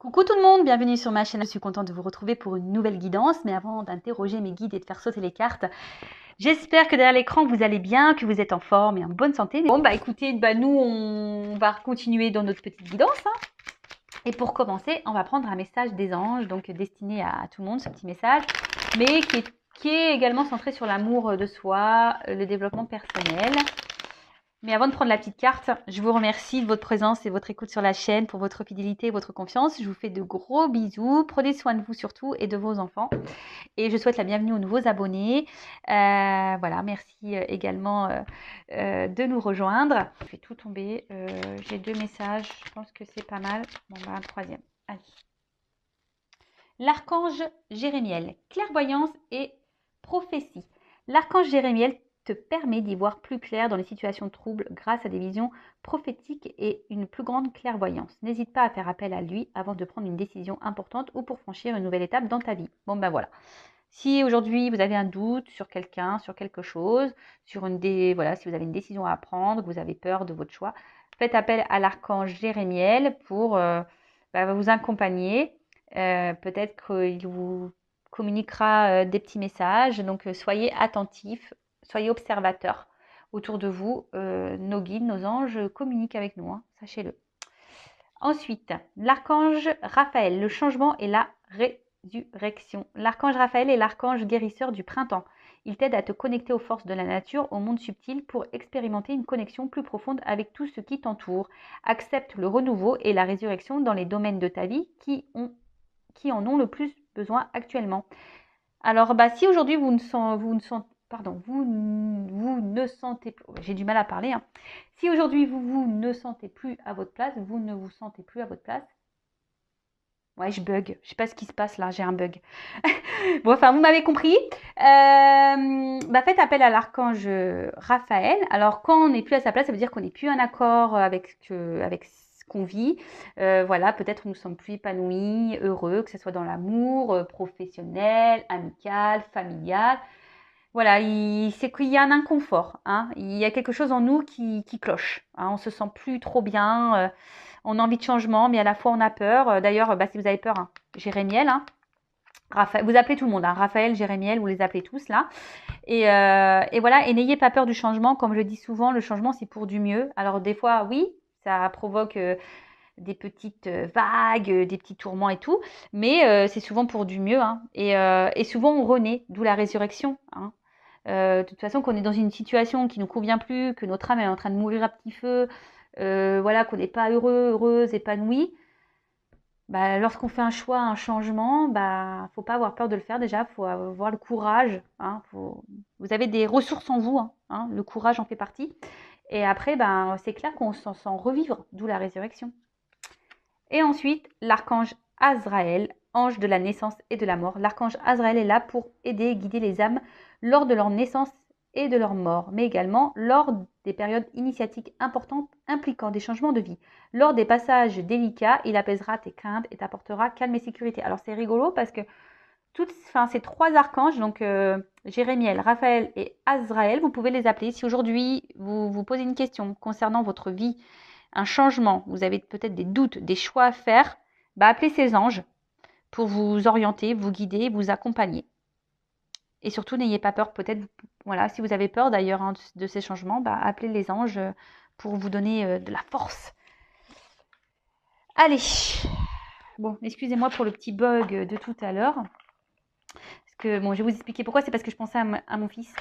Coucou tout le monde, bienvenue sur ma chaîne. Je suis contente de vous retrouver pour une nouvelle guidance. Mais avant d'interroger mes guides et de faire sauter les cartes, j'espère que derrière l'écran vous allez bien, que vous êtes en forme et en bonne santé. Bon bah écoutez, nous on va continuer dans notre petite guidance. Et pour commencer, on va prendre un message des anges, donc destiné à tout le monde, ce petit message, mais qui est également centré sur l'amour de soi, le développement personnel. Mais avant de prendre la petite carte, je vous remercie de votre présence et votre écoute sur la chaîne, pour votre fidélité et votre confiance. Je vous fais de gros bisous. Prenez soin de vous surtout et de vos enfants. Et je souhaite la bienvenue aux nouveaux abonnés. Voilà, merci également de nous rejoindre. Je fais tout tomber. J'ai 2 messages. Je pense que c'est pas mal. Bon, bah, un troisième. Allez. L'archange Jérémiel, clairvoyance et prophétie. L'archange Jérémiel te permet d'y voir plus clair dans les situations troubles grâce à des visions prophétiques et une plus grande clairvoyance. N'hésite pas à faire appel à lui avant de prendre une décision importante ou pour franchir une nouvelle étape dans ta vie. Bon ben voilà. Si aujourd'hui vous avez un doute sur quelqu'un, sur quelque chose, si vous avez une décision à prendre, que vous avez peur de votre choix, faites appel à l'archange Jérémiel pour vous accompagner. Peut-être qu'il vous communiquera des petits messages. Donc soyez attentifs, soyez observateurs autour de vous. Nos guides, nos anges communiquent avec nous, hein, sachez-le. Ensuite, l'archange Raphaël, le changement et la résurrection. L'archange Raphaël est l'archange guérisseur du printemps. Il t'aide à te connecter aux forces de la nature, au monde subtil, pour expérimenter une connexion plus profonde avec tout ce qui t'entoure. Accepte le renouveau et la résurrection dans les domaines de ta vie qui en ont le plus besoin actuellement. Alors, si aujourd'hui vous ne sentez plus, j'ai du mal à parler, hein. Si aujourd'hui vous ne sentez plus à votre place, vous ne vous sentez plus à votre place. Ouais, je bug. Je sais pas ce qui se passe là, j'ai un bug. Bon, enfin, vous m'avez compris. Faites appel à l'archange Raphaël. Alors, quand on n'est plus à sa place, ça veut dire qu'on n'est plus en accord avec ce qu'on vit. Voilà, peut-être nous ne sommes plus épanouis, heureux, que ce soit dans l'amour, professionnel, amical, familial. Voilà, c'est qu'il y a un inconfort, hein. Il y a quelque chose en nous qui cloche, hein. On se sent plus trop bien, on a envie de changement, mais à la fois on a peur. D'ailleurs, si vous avez peur, hein, Jérémiel, hein, Raphaël, vous appelez tout le monde, hein, Raphaël, Jérémiel, vous les appelez tous là. Et voilà, et n'ayez pas peur du changement. Comme je le dis souvent, le changement c'est pour du mieux. Alors des fois, oui, ça provoque des petites vagues, des petits tourments et tout, mais c'est souvent pour du mieux, hein. Et souvent on renaît, d'où la résurrection, hein. De toute façon, qu'on est dans une situation qui ne nous convient plus, que notre âme est en train de mourir à petit feu, voilà, qu'on n'est pas heureux, heureuse, épanoui, lorsqu'on fait un choix, un changement, faut pas avoir peur de le faire déjà, faut avoir le courage, hein, vous avez des ressources en vous, hein, le courage en fait partie. Et après, c'est clair qu'on s'en sent revivre, d'où la résurrection. Et ensuite, l'archange Azraël, ange de la naissance et de la mort. L'archange Azraël est là pour aider et guider les âmes lors de leur naissance et de leur mort, mais également lors des périodes initiatiques importantes impliquant des changements de vie. Lors des passages délicats, il apaisera tes craintes et t'apportera calme et sécurité. Alors c'est rigolo parce que ces 3 archanges, donc Jérémiel, Raphaël et Azraël, vous pouvez les appeler. Si aujourd'hui vous vous posez une question concernant votre vie, un changement, vous avez peut-être des doutes, des choix à faire, appelez ces anges pour vous orienter, vous guider, vous accompagner. Et surtout, n'ayez pas peur, peut-être, voilà, si vous avez peur d'ailleurs, hein, de ces changements, appelez les anges pour vous donner de la force. Allez, bon, excusez-moi pour le petit bug de tout à l'heure. Parce que, bon, je vais vous expliquer pourquoi, c'est parce que je pensais à mon fils,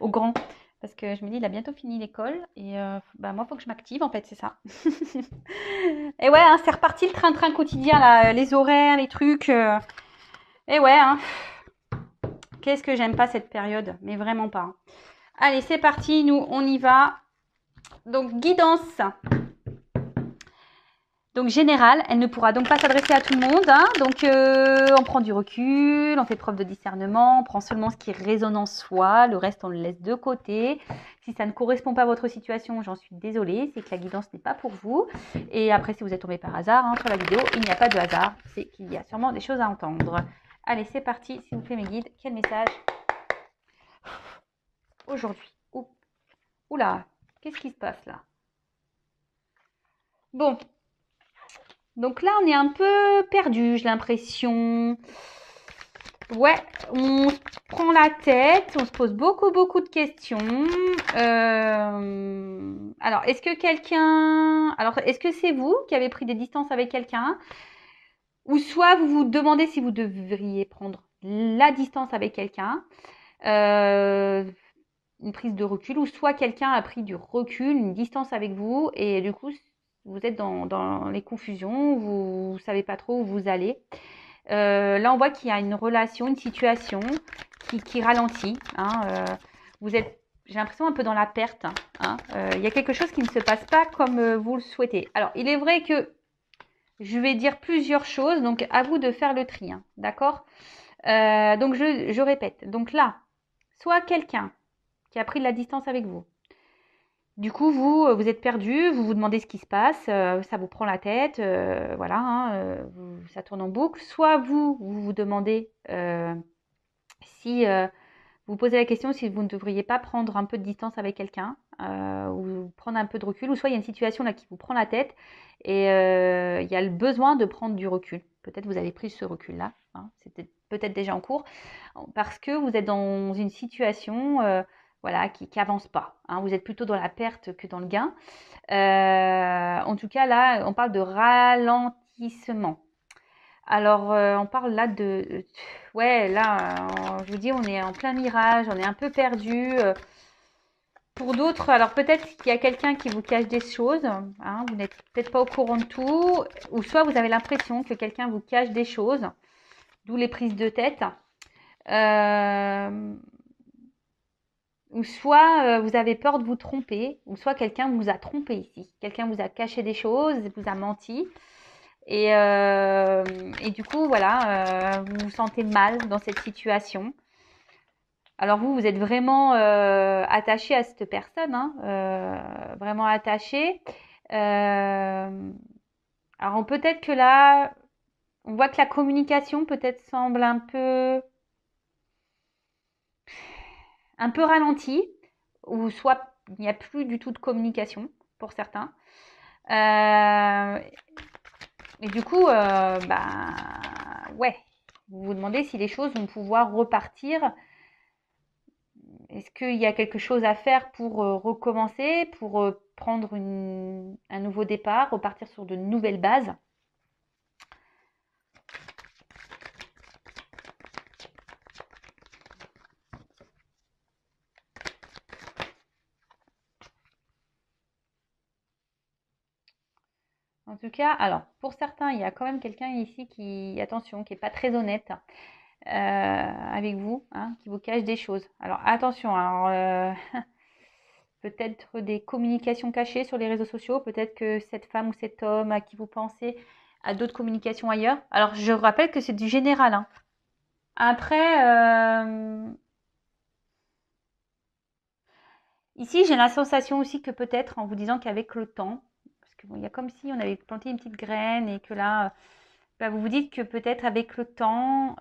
au grand. Parce que je me dis, il a bientôt fini l'école et moi, il faut que je m'active, en fait, c'est ça. Et ouais, hein, c'est reparti le train-train quotidien, là, les horaires, les trucs. Et ouais, hein. Qu'est-ce que j'aime pas cette période, mais vraiment pas. Allez, c'est parti, nous, on y va. Donc, guidance. Donc, générale, elle ne pourra donc pas s'adresser à tout le monde, hein. Donc, on prend du recul, on fait preuve de discernement, on prend seulement ce qui résonne en soi, le reste, on le laisse de côté. Si ça ne correspond pas à votre situation, j'en suis désolée, c'est que la guidance n'est pas pour vous. Et après, si vous êtes tombé par hasard, hein, sur la vidéo, il n'y a pas de hasard, c'est qu'il y a sûrement des choses à entendre. Allez, c'est parti, s'il vous plaît, mes guides, quel message aujourd'hui? Oula, qu'est-ce qui se passe là? Bon. Donc là, on est un peu perdu, j'ai l'impression. Ouais, on se prend la tête, on se pose beaucoup de questions. Alors, est-ce que c'est vous qui avez pris des distances avec quelqu'un? Ou soit vous vous demandez si vous devriez prendre la distance avec quelqu'un, une prise de recul, ou soit quelqu'un a pris du recul, une distance avec vous, et du coup, vous êtes dans les confusions, vous ne savez pas trop où vous allez. Là, on voit qu'il y a une relation, une situation qui ralentit. Vous êtes, j'ai l'impression, un peu dans la perte. Il y a quelque chose qui ne se passe pas comme vous le souhaitez. Alors, il est vrai que je vais dire plusieurs choses, donc à vous de faire le tri, d'accord? Donc, je répète. Donc là, soit quelqu'un qui a pris de la distance avec vous. Du coup, vous êtes perdu, vous vous demandez ce qui se passe, ça vous prend la tête, voilà, ça tourne en boucle. Soit vous demandez si vous posez la question si vous ne devriez pas prendre un peu de distance avec quelqu'un ou prendre un peu de recul, ou soit il y a une situation là qui vous prend la tête et il y a le besoin de prendre du recul. Peut-être vous avez pris ce recul-là, c'était peut-être déjà en cours, parce que vous êtes dans une situation voilà, qui avance pas. Vous êtes plutôt dans la perte que dans le gain. En tout cas, là, on parle de ralentissement. Alors, on parle là ouais, là, je vous dis, on est en plein mirage, on est un peu perdu. Pour d'autres, alors peut-être qu'il y a quelqu'un qui vous cache des choses, vous n'êtes peut-être pas au courant de tout, ou soit vous avez l'impression que quelqu'un vous cache des choses, d'où les prises de tête. Ou soit vous avez peur de vous tromper, ou soit quelqu'un vous a trompé ici. Quelqu'un vous a caché des choses, vous a menti. Et du coup, voilà, vous vous sentez mal dans cette situation. Alors vous êtes vraiment attaché à cette personne, vraiment attaché. Alors peut-être que là, on voit que la communication peut-être semble un peu ralentie, ou soit il n'y a plus du tout de communication pour certains. Et du coup, ouais, vous vous demandez si les choses vont pouvoir repartir. Est-ce qu'il y a quelque chose à faire pour recommencer, pour prendre un nouveau départ, repartir sur de nouvelles bases? En tout cas, alors, pour certains, il y a quand même quelqu'un ici qui, attention, qui n'est pas très honnête avec vous, qui vous cache des choses. Alors, attention, peut-être des communications cachées sur les réseaux sociaux, peut-être que cette femme ou cet homme à qui vous pensez a d'autres communications ailleurs. Alors, je rappelle que c'est du général. Après, ici, j'ai la sensation aussi que peut-être en vous disant qu'avec le temps, parce que bon, il y a comme si on avait planté une petite graine et que là, vous vous dites que peut-être avec le temps,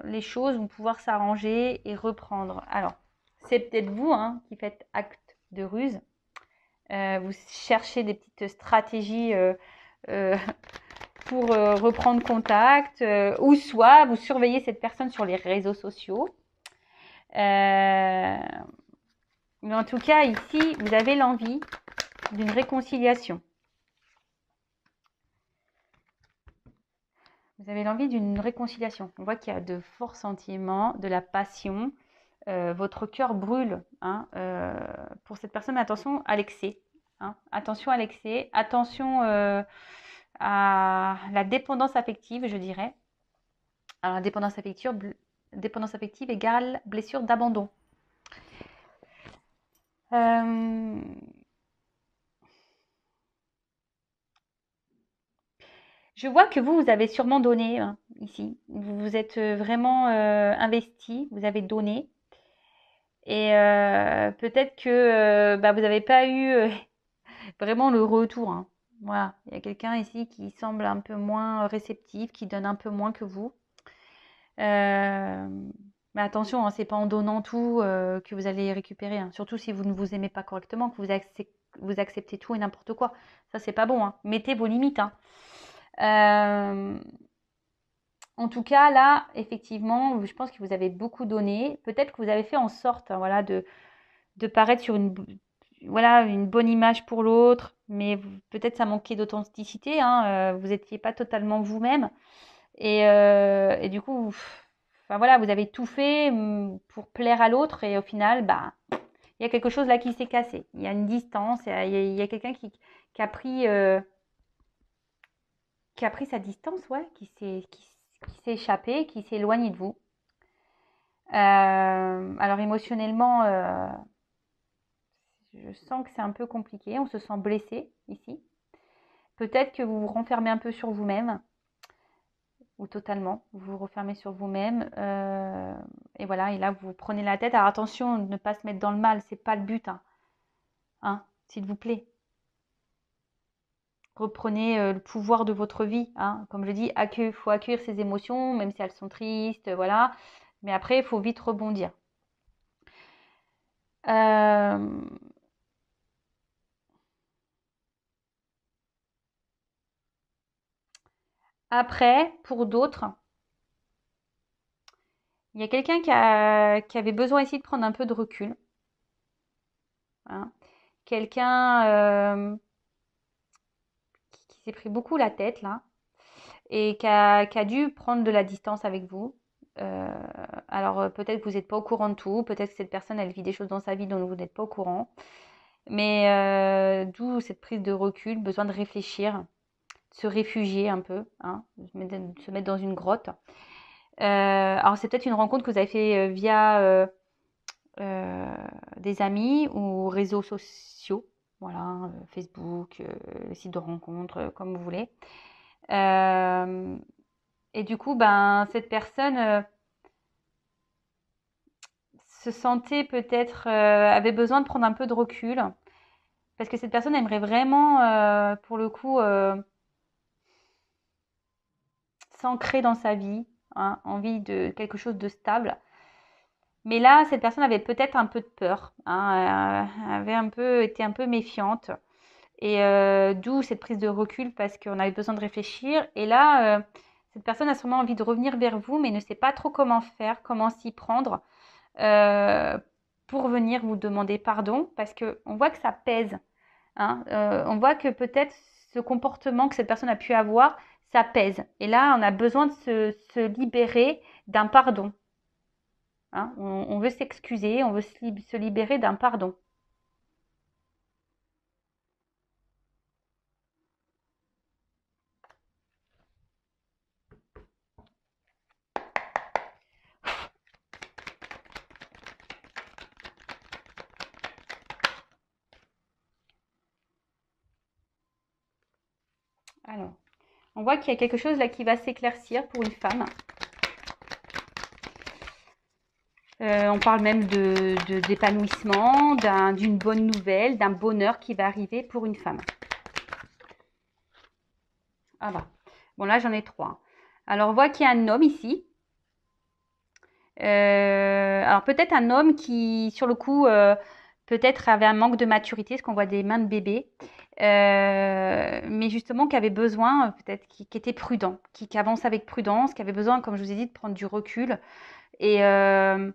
les choses vont pouvoir s'arranger et reprendre. Alors, c'est peut-être vous qui faites acte de ruse. Vous cherchez des petites stratégies pour reprendre contact, ou soit vous surveillez cette personne sur les réseaux sociaux. Mais en tout cas, ici, vous avez l'envie d'une réconciliation. Vous avez l'envie d'une réconciliation. On voit qu'il y a de forts sentiments, de la passion. Votre cœur brûle pour cette personne. Mais attention à l'excès. Attention à l'excès. Attention à la dépendance affective, je dirais. Alors, la dépendance affective égale blessure d'abandon. Je vois que vous avez sûrement donné ici. Vous vous êtes vraiment investi, vous avez donné. Et peut-être que vous n'avez pas eu vraiment le retour. Voilà, il y a quelqu'un ici qui semble un peu moins réceptif, qui donne un peu moins que vous. Mais attention, c'est pas en donnant tout que vous allez récupérer. Surtout si vous ne vous aimez pas correctement, que vous acceptez tout et n'importe quoi. Ça, c'est pas bon. Mettez vos limites. Euh, En tout cas, là, effectivement, je pense que vous avez beaucoup donné. Peut-être que vous avez fait en sorte, hein, voilà, de paraître sur voilà, une bonne image pour l'autre, mais peut-être ça manquait d'authenticité, hein, vous n'étiez pas totalement vous-même. Et du coup, enfin voilà, vous avez tout fait pour plaire à l'autre et au final, bah, il y a quelque chose là qui s'est cassé. Il y a une distance, il y a quelqu'un qui a pris, qui a pris sa distance, ouais, qui s'est échappé, qui s'est éloigné de vous. Alors émotionnellement, je sens que c'est un peu compliqué, on se sent blessé ici. Peut-être que vous vous renfermez un peu sur vous-même, ou totalement, vous vous refermez sur vous-même, et voilà, et là vous prenez la tête. Alors attention, ne pas se mettre dans le mal, c'est pas le but, hein, s'il vous plaît. Reprenez le pouvoir de votre vie, hein. Comme je dis, il faut accueillir ses émotions, même si elles sont tristes, voilà. Mais après, il faut vite rebondir. Euh, Après, pour d'autres, il y a quelqu'un qui avait besoin ici de prendre un peu de recul, hein. Quelqu'un qui s'est pris beaucoup la tête là et qui a dû prendre de la distance avec vous. Euh, alors peut-être que vous n'êtes pas au courant de tout, peut-être que cette personne elle vit des choses dans sa vie dont vous n'êtes pas au courant, mais d'où cette prise de recul, besoin de réfléchir, de se réfugier un peu, hein, se mettre dans une grotte. Alors c'est peut-être une rencontre que vous avez fait via euh, des amis ou réseaux sociaux, voilà, Facebook, site de rencontre, comme vous voulez. Euh, et du coup, ben, cette personne se sentait peut-être, avait besoin de prendre un peu de recul, parce que cette personne aimerait vraiment, pour le coup, s'ancrer dans sa vie, hein, envie de quelque chose de stable. Mais là, cette personne avait peut-être un peu de peur, hein, avait été un peu méfiante. Et d'où cette prise de recul parce qu'on avait besoin de réfléchir. Et là, cette personne a sûrement envie de revenir vers vous, mais ne sait pas trop comment faire, comment s'y prendre euh, pour venir vous demander pardon, parce qu'on voit que ça pèse, hein. On voit que peut-être ce comportement que cette personne a pu avoir, ça pèse. Et là, on a besoin de se libérer d'un pardon, hein. On veut s'excuser, on veut se libérer d'un pardon. Alors, on voit qu'il y a quelque chose là qui va s'éclaircir pour une femme. On parle même d'épanouissement, d'une bonne nouvelle, d'un bonheur qui va arriver pour une femme. Voilà. Bon, là, j'en ai trois. Alors, on voit qu'il y a un homme ici. Alors, peut-être un homme qui, sur le coup, peut-être avait un manque de maturité, parce qu'on voit des mains de bébé. Mais justement, qui avait besoin, peut-être, qui était prudent, qui avance avec prudence, qui avait besoin, comme je vous ai dit, de prendre du recul. Et, euh,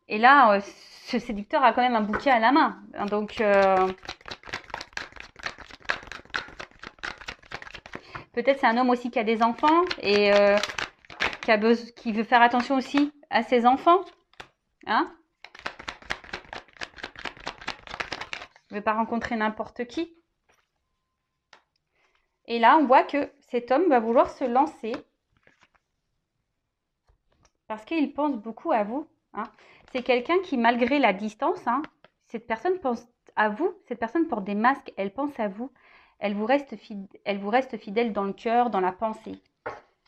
Et là, ce séducteur a quand même un bouquet à la main. Donc, peut-être c'est un homme aussi qui a des enfants et qui veut faire attention aussi à ses enfants. Hein? Il ne veut pas rencontrer n'importe qui. Et là, on voit que cet homme va vouloir se lancer parce qu'il pense beaucoup à vous. Hein. C'est quelqu'un qui, malgré la distance, hein, cette personne pense à vous. Cette personne porte des masques, elle pense à vous. Elle vous reste fidèle dans le cœur, dans la pensée.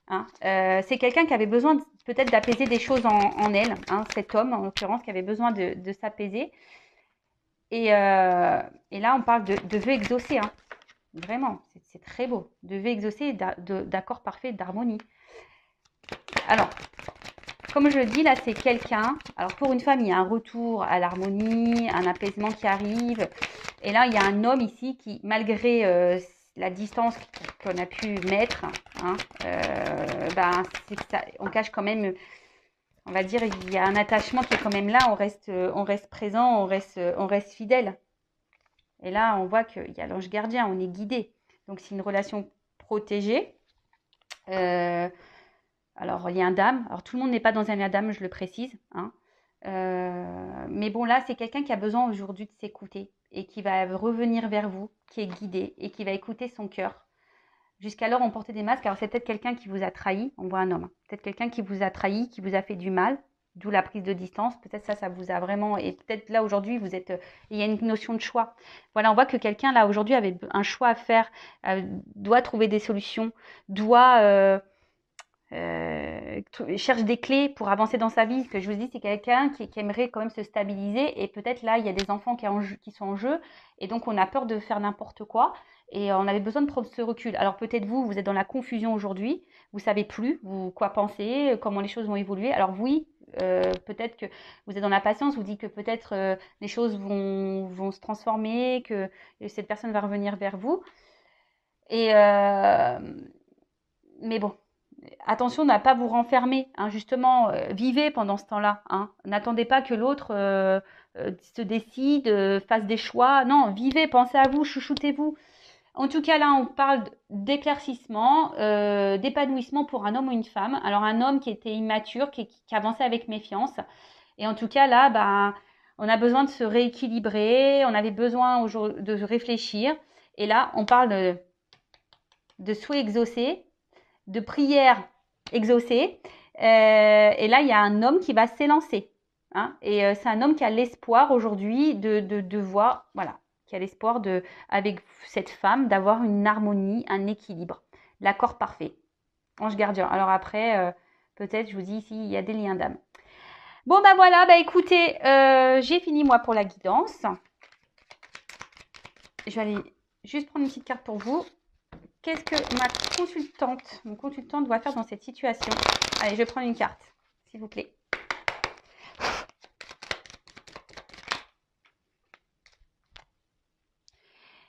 Hein. C'est quelqu'un qui avait besoin peut-être d'apaiser des choses en elle, hein, cet homme en l'occurrence qui avait besoin de s'apaiser. Et là, on parle de vœux exaucés. Hein. Vraiment, c'est très beau. De vœux exaucés, d'accord parfait, d'harmonie. Alors, comme je le dis, là, c'est quelqu'un. Alors, pour une femme, il y a un retour à l'harmonie, un apaisement qui arrive. Et là, il y a un homme ici qui, malgré la distance qu'on a pu mettre, hein, c'est que ça, on cache quand même, on va dire, il y a un attachement qui est quand même là, on reste présent, on reste fidèle. Et là, on voit qu'il y a l'ange gardien, on est guidé. Donc, c'est une relation protégée. Alors, il y a un dame. Alors, tout le monde n'est pas dans un dame, je le précise. Hein. Mais bon, là, c'est quelqu'un qui a besoin aujourd'hui de s'écouter et qui va revenir vers vous, qui est guidé et qui va écouter son cœur. Jusqu'alors, on portait des masques. Alors, c'est peut-être quelqu'un qui vous a trahi. On voit un homme. Hein. Peut-être quelqu'un qui vous a trahi, qui vous a fait du mal. D'où la prise de distance. Peut-être ça vous a vraiment... Et peut-être là, aujourd'hui, vous êtes... il y a une notion de choix. Voilà, on voit que quelqu'un, là, aujourd'hui, avait un choix à faire, doit trouver des solutions, doit... cherche des clés pour avancer dans sa vie. Ce que je vous dis, c'est quelqu'un qui aimerait quand même se stabiliser. Et peut-être là, il y a des enfants qui sont en jeu. Et donc, on a peur de faire n'importe quoi. Et on avait besoin de prendre ce recul. Alors peut-être vous êtes dans la confusion aujourd'hui. Vous savez plus quoi penser, comment les choses vont évoluer. Alors oui, peut-être que vous êtes dans la patience. Vous dites que peut-être les choses vont se transformer, que cette personne va revenir vers vous. Et mais bon. Attention à ne pas vous renfermer, hein, justement, vivez pendant ce temps-là. Hein. N'attendez pas que l'autre se décide, fasse des choix. Non, vivez, pensez à vous, chouchoutez-vous. En tout cas, là, on parle d'éclaircissement, d'épanouissement pour un homme ou une femme. Alors, un homme qui était immature, qui avançait avec méfiance. Et en tout cas, là, on a besoin de se rééquilibrer, on avait besoin de réfléchir. Et là, on parle de souhaits exaucés, de prières exaucées. Et là, il y a un homme qui va s'élancer. Hein, et c'est un homme qui a l'espoir aujourd'hui de voir, voilà, qui a l'espoir avec cette femme, d'avoir une harmonie, un équilibre, l'accord parfait. Ange gardien. Alors après, peut-être, je vous dis ici, il y a des liens d'âme. Bon, voilà, écoutez, j'ai fini moi pour la guidance. Je vais aller juste prendre une petite carte pour vous. Qu'est-ce que mon consultant doit faire dans cette situation? Allez, je vais prendre une carte, s'il vous plaît.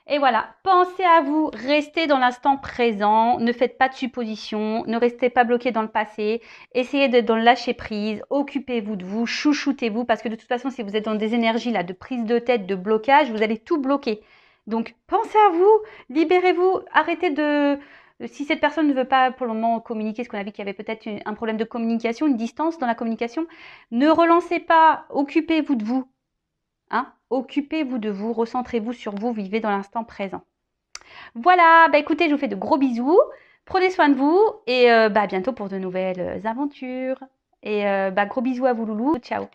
Et voilà, pensez à vous, restez dans l'instant présent, ne faites pas de suppositions, ne restez pas bloqué dans le passé, essayez d'être dans le lâcher prise, occupez-vous de vous, chouchoutez-vous, parce que de toute façon, si vous êtes dans des énergies là de prise de tête, de blocage, vous allez tout bloquer. Donc, pensez à vous, libérez-vous, arrêtez de... Si cette personne ne veut pas pour le moment communiquer, ce qu'on a vu qu'il y avait peut-être un problème de communication, une distance dans la communication, ne relancez pas, occupez-vous de vous. Hein, occupez-vous de vous, recentrez-vous sur vous, vivez dans l'instant présent. Voilà, écoutez, je vous fais de gros bisous, prenez soin de vous et à bientôt pour de nouvelles aventures. Et gros bisous à vous loulous, ciao.